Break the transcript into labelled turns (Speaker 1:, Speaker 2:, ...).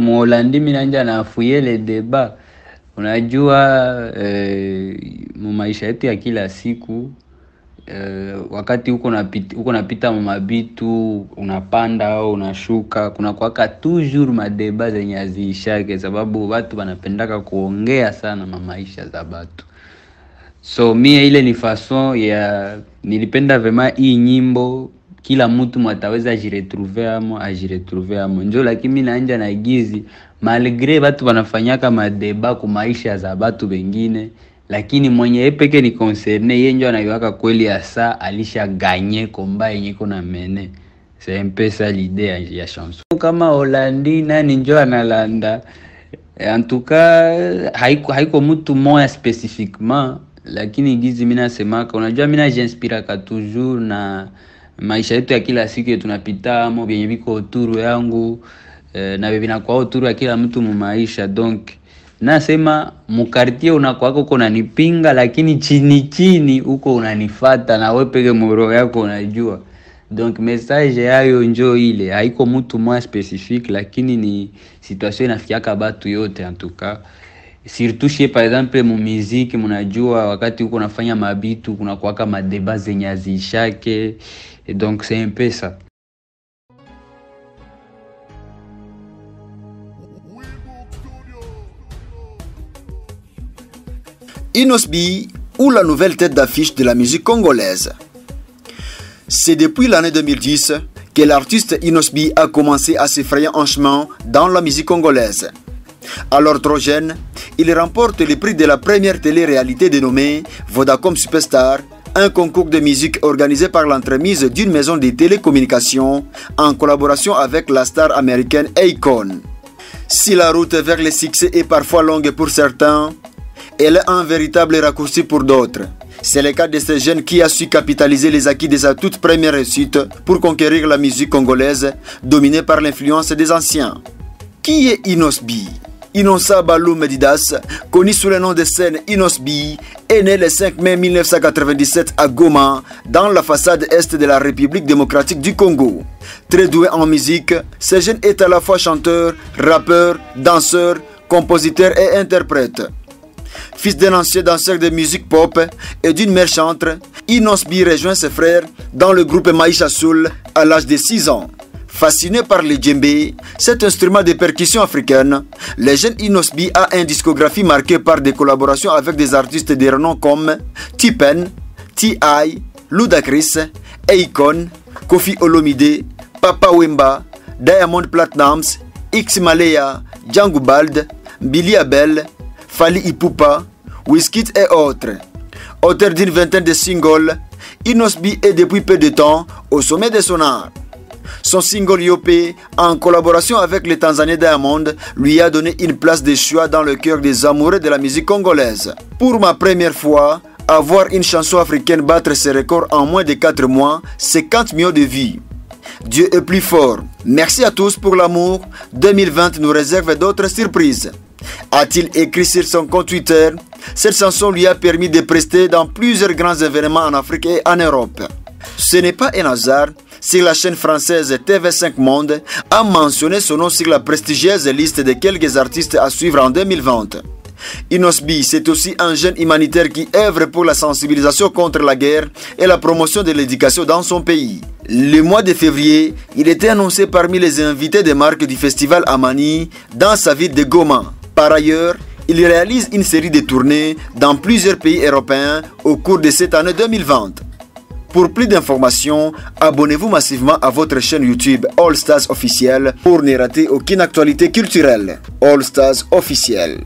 Speaker 1: Muholandi minanja na afuye le deba. Unajua mu maisha yetu ya kila siku wakati uko napita mabitu, unapanda au unashuka, kuna kuwaka toujours madeba zenye haziishake, sababu watu wanapendaka kuongea sana maisha za watu. So mie ile ni façon ya nilipenda vraiment hii nyimbo kila mtu mwataweza ajiretrouver amo. Njo lakini mimi naanja na gizi malgré watu wanafanyaka madeba ku maisha za watu wengine, lakini mwenye yeye peke ni concerné, yeye ndio anaiwaka kweli asa alisha gagner combat yenye kuna mene. C'est un peu ça l'idée ya chanson. Kama Holandi nani njo analanda, en tout cas haiko mtu moya spécifiquement, lakini gizi mimi nasemaka, unajua mimi najinspiraka toujours na maisha yetu ya kila siku tunapita amo vyenye viko autour yangu, na vinakuwa autour ya kila mtu mu maisha. Donc nasema mukartie unakuwa uko nanipinga, lakini chini uko unanifuata na wewe peke moro yako unajua. Donc message yayo njo ile, haiko mtu mwa specific, lakini ni situation inafikiaka batu yote en tout cas. Surtout chez par exemple mu musique, mnajua wakati uko unafanya mabitu kuna kuwaka madeba zenye azishake, et donc c'est un peu ça.
Speaker 2: Inos B, ou la nouvelle tête d'affiche de la musique congolaise. C'est depuis l'année 2010 que l'artiste Inos B a commencé à se frayer un chemin dans la musique congolaise. Alors trop jeune, il remporte le prix de la première télé-réalité dénommée Vodacom Superstar, un concours de musique organisé par l'entremise d'une maison de télécommunications en collaboration avec la star américaine Akon. Si la route vers le succès est parfois longue pour certains, elle est un véritable raccourci pour d'autres. C'est le cas de ce jeune qui a su capitaliser les acquis de sa toute première réussite pour conquérir la musique congolaise dominée par l'influence des anciens. Qui est Inos B? Inosa Balou Medidas, connu sous le nom de scène Inos B, est né le 5 mai 1997 à Goma, dans la façade est de la République démocratique du Congo. Très doué en musique, ce jeune est à la fois chanteur, rappeur, danseur, compositeur et interprète. Fils d'un ancien danseur de musique pop et d'une mère chantre, Inos B rejoint ses frères dans le groupe Maïcha Soul à l'âge de 6 ans. Fasciné par le djembé, cet instrument de percussion africaine, le jeune Inos B a une discographie marquée par des collaborations avec des artistes de renom comme T-Pain, T.I., Ludacris, Akon, Koffi Olomide, Papa Wemba, Diamond Platnumz, X Malaya, Django Bald, Billy Abel, Fally Ipupa, Wizkid et autres. Auteur d'une vingtaine de singles, Inos B est depuis peu de temps au sommet de son art. Son single Yopé, en collaboration avec le Tanzanien Diamond, lui a donné une place de choix dans le cœur des amoureux de la musique congolaise. Pour ma première fois, avoir une chanson africaine battre ses records en moins de 4 mois, 50 millions de vues. Dieu est plus fort. Merci à tous pour l'amour. 2020 nous réserve d'autres surprises. A-t-il écrit sur son compte Twitter? Cette chanson lui a permis de prester dans plusieurs grands événements en Afrique et en Europe. Ce n'est pas un hasard si la chaîne française TV5 Monde a mentionné son nom sur la prestigieuse liste de quelques artistes à suivre en 2020. Inos B, c'est aussi un jeune humanitaire qui œuvre pour la sensibilisation contre la guerre et la promotion de l'éducation dans son pays. Le mois de février, il était annoncé parmi les invités de marque du festival Amani dans sa ville de Goma. Par ailleurs, il réalise une série de tournées dans plusieurs pays européens au cours de cette année 2020. Pour plus d'informations, abonnez-vous massivement à votre chaîne YouTube All Stars Officiel pour ne rater aucune actualité culturelle. All Stars Officiel.